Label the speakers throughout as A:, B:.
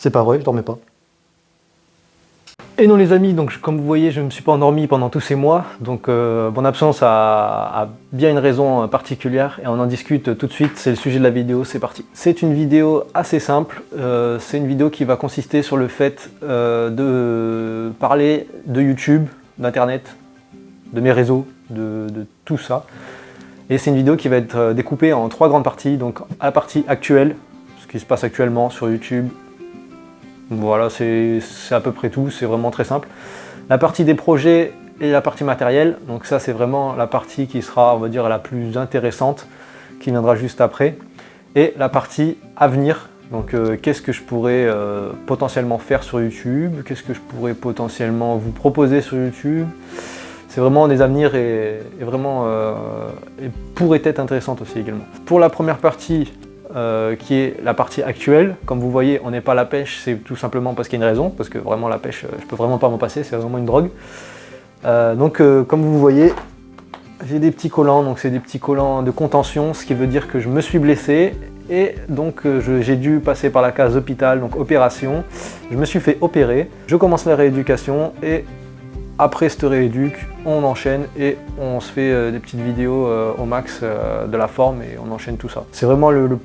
A: C'est pas vrai, je dormais pas. Et non les amis, donc comme vous voyez, je ne me suis pas endormi pendant tous ces mois, donc mon absence a bien une raison particulière et on en discute tout de suite, c'est le sujet de la vidéo, c'est parti. C'est une vidéo assez simple, c'est une vidéo qui va consister sur le fait de parler de YouTube, d'internet, de mes réseaux, de tout ça. Et c'est une vidéo qui va être découpée en 3 grandes parties, donc la partie actuelle, ce qui se passe actuellement sur YouTube. Voilà, c'est à peu près tout, c'est vraiment très simple. La partie des projets et la partie matérielle, donc ça c'est vraiment la partie qui sera, on va dire, la plus intéressante, qui viendra juste après. Et la partie avenir, donc qu'est-ce que je pourrais potentiellement faire sur YouTube, qu'est-ce que je pourrais potentiellement vous proposer sur YouTube. C'est vraiment des avenirs et vraiment et pourrait être intéressante aussi également. Pour la première partie, qui est la partie actuelle. Comme vous voyez, on n'est pas à la pêche, c'est tout simplement parce qu'il y a une raison, parce que vraiment la pêche, je peux vraiment pas m'en passer, c'est vraiment une drogue. Comme vous voyez, j'ai des petits collants, donc c'est des petits collants de contention, ce qui veut dire que je me suis blessé, et donc j'ai dû passer par la case hôpital, donc opération. Je me suis fait opérer, je commence la rééducation, et après cette rééduque, on enchaîne et on se fait des petites vidéos au max de la forme et on enchaîne tout ça. C'est vraiment le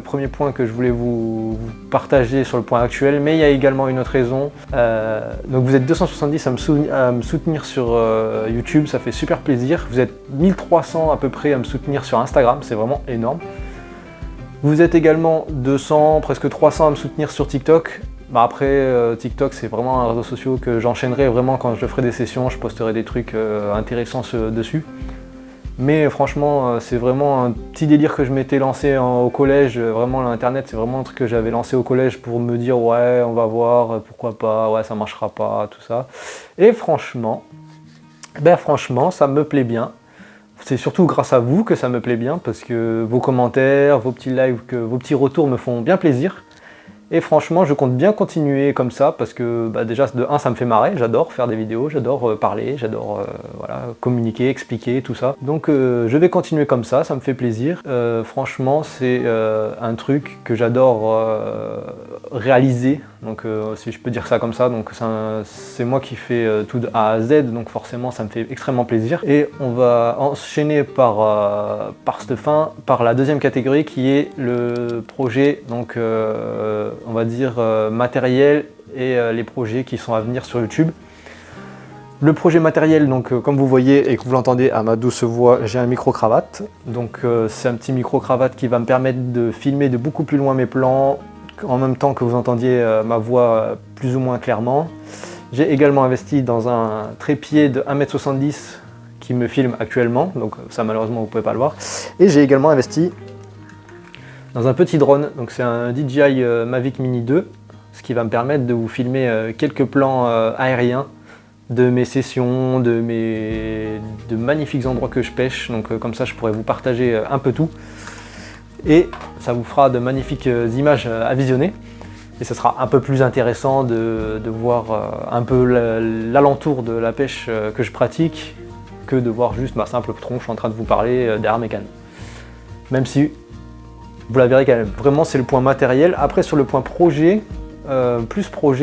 A: premier point que je voulais vous partager sur le point actuel, mais il y a également une autre raison. Donc vous êtes 270 à me soutenir sur YouTube, ça fait super plaisir. Vous êtes 1300 à peu près à me soutenir sur Instagram, c'est vraiment énorme. Vous êtes également 200, presque 300 à me soutenir sur TikTok. Bah après, TikTok c'est vraiment un réseau social que j'enchaînerai vraiment quand je ferai des sessions, je posterai des trucs intéressants dessus. Mais franchement, c'est vraiment un petit délire que je m'étais lancé au collège. Vraiment l'internet c'est vraiment un truc que j'avais lancé au collège pour me dire ouais on va voir, pourquoi pas, ouais ça marchera pas, tout ça. Et franchement, ça me plaît bien. C'est surtout grâce à vous que ça me plaît bien parce que vos commentaires, vos petits likes, vos petits retours me font bien plaisir. Et franchement, je compte bien continuer comme ça parce que déjà, de 1, ça me fait marrer, j'adore faire des vidéos, j'adore parler, j'adore voilà, communiquer, expliquer, tout ça. Donc je vais continuer comme ça me fait plaisir. Franchement, c'est un truc que j'adore réaliser, donc si je peux dire ça comme ça, donc c'est moi qui fais tout de A à Z, donc forcément ça me fait extrêmement plaisir. Et on va enchaîner par cette fin, par la deuxième catégorie qui est le projet, donc on va dire matériel et les projets qui sont à venir sur YouTube. Le projet matériel, donc comme vous voyez et que vous l'entendez à ma douce voix, j'ai un micro-cravate. Donc c'est un petit micro-cravate qui va me permettre de filmer de beaucoup plus loin mes plans, en même temps que vous entendiez ma voix plus ou moins clairement. J'ai également investi dans un trépied de 1,70 m qui me filme actuellement, donc ça malheureusement vous ne pouvez pas le voir. Et j'ai également investi dans un petit drone, donc c'est un DJI Mavic Mini 2, ce qui va me permettre de vous filmer quelques plans aériens de mes sessions, de magnifiques endroits que je pêche, donc comme ça je pourrais vous partager un peu tout. Et ça vous fera de magnifiques images à visionner. Et ça sera un peu plus intéressant de voir un peu l'alentour de la pêche que je pratique, que de voir juste ma simple tronche en train de vous parler derrière mes cannes. Même si vous la verrez quand même. Vraiment c'est le point matériel. Après sur le point projet,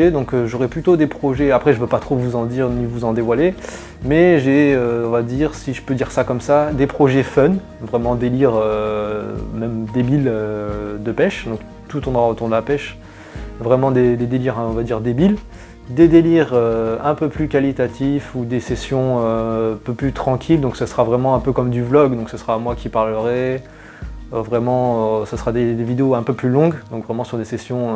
A: donc j'aurai plutôt des projets, après je ne veux pas trop vous en dire ni vous en dévoiler, mais j'ai, on va dire, si je peux dire ça comme ça, des projets fun, vraiment délire, même débile de pêche, donc tout tournera autour de la pêche, vraiment des délires, on va dire, débiles, des délires un peu plus qualitatifs ou des sessions un peu plus tranquilles, donc ce sera vraiment un peu comme du vlog, donc ce sera moi qui parlerai. Vraiment, ce sera des vidéos un peu plus longues, donc vraiment sur des sessions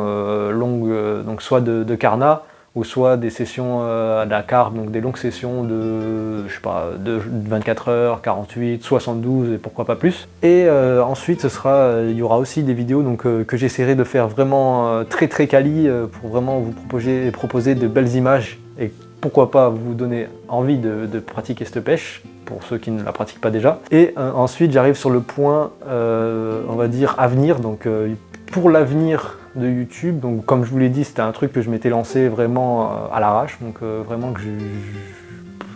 A: longues, donc soit de Carna, ou soit des sessions à la carpe, donc des longues sessions de, je sais pas, de 24 heures, 48, 72 et pourquoi pas plus. Et ensuite, il y aura aussi des vidéos donc, que j'essaierai de faire vraiment très quali pour vraiment vous proposer de belles images et pourquoi pas vous donner envie de pratiquer cette pêche, pour ceux qui ne la pratiquent pas déjà. Et ensuite j'arrive sur le point, on va dire, avenir, donc pour l'avenir de YouTube, donc comme je vous l'ai dit, c'était un truc que je m'étais lancé vraiment à l'arrache, donc vraiment que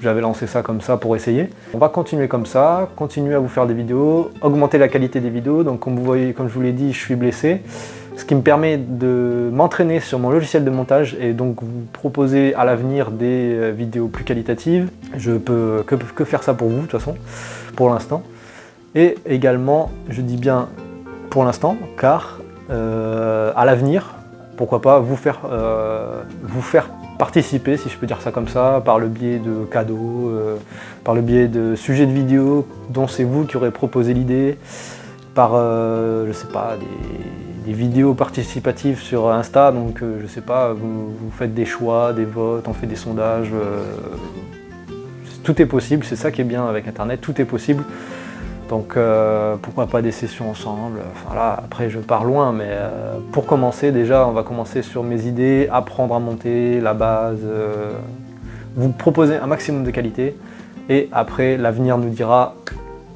A: j'avais lancé ça comme ça pour essayer. On va continuer comme ça, continuer à vous faire des vidéos, augmenter la qualité des vidéos. Donc comme vous voyez, comme je vous l'ai dit, je suis blessé. Ce qui me permet de m'entraîner sur mon logiciel de montage et donc vous proposer à l'avenir des vidéos plus qualitatives. Je peux que faire ça pour vous de toute façon, pour l'instant. Et également, je dis bien pour l'instant, car à l'avenir, pourquoi pas vous faire participer, si je peux dire ça comme ça, par le biais de cadeaux, par le biais de sujets de vidéos dont c'est vous qui aurez proposé l'idée, par, je sais pas, des vidéos participatives sur Insta, donc je sais pas, vous faites des choix, des votes, on fait des sondages, tout est possible, c'est ça qui est bien avec Internet, tout est possible. Donc pourquoi pas des sessions ensemble, enfin là après je pars loin, mais pour commencer déjà on va commencer sur mes idées, apprendre à monter, la base, vous proposer un maximum de qualité et après l'avenir nous dira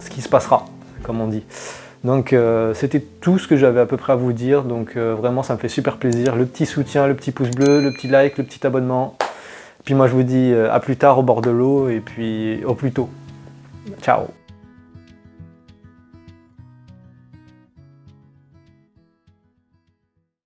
A: ce qui se passera, comme on dit. Donc c'était tout ce que j'avais à peu près à vous dire, donc vraiment ça me fait super plaisir, le petit soutien, le petit pouce bleu, le petit like, le petit abonnement. Puis moi je vous dis à plus tard au bord de l'eau et puis au plus tôt. Ciao.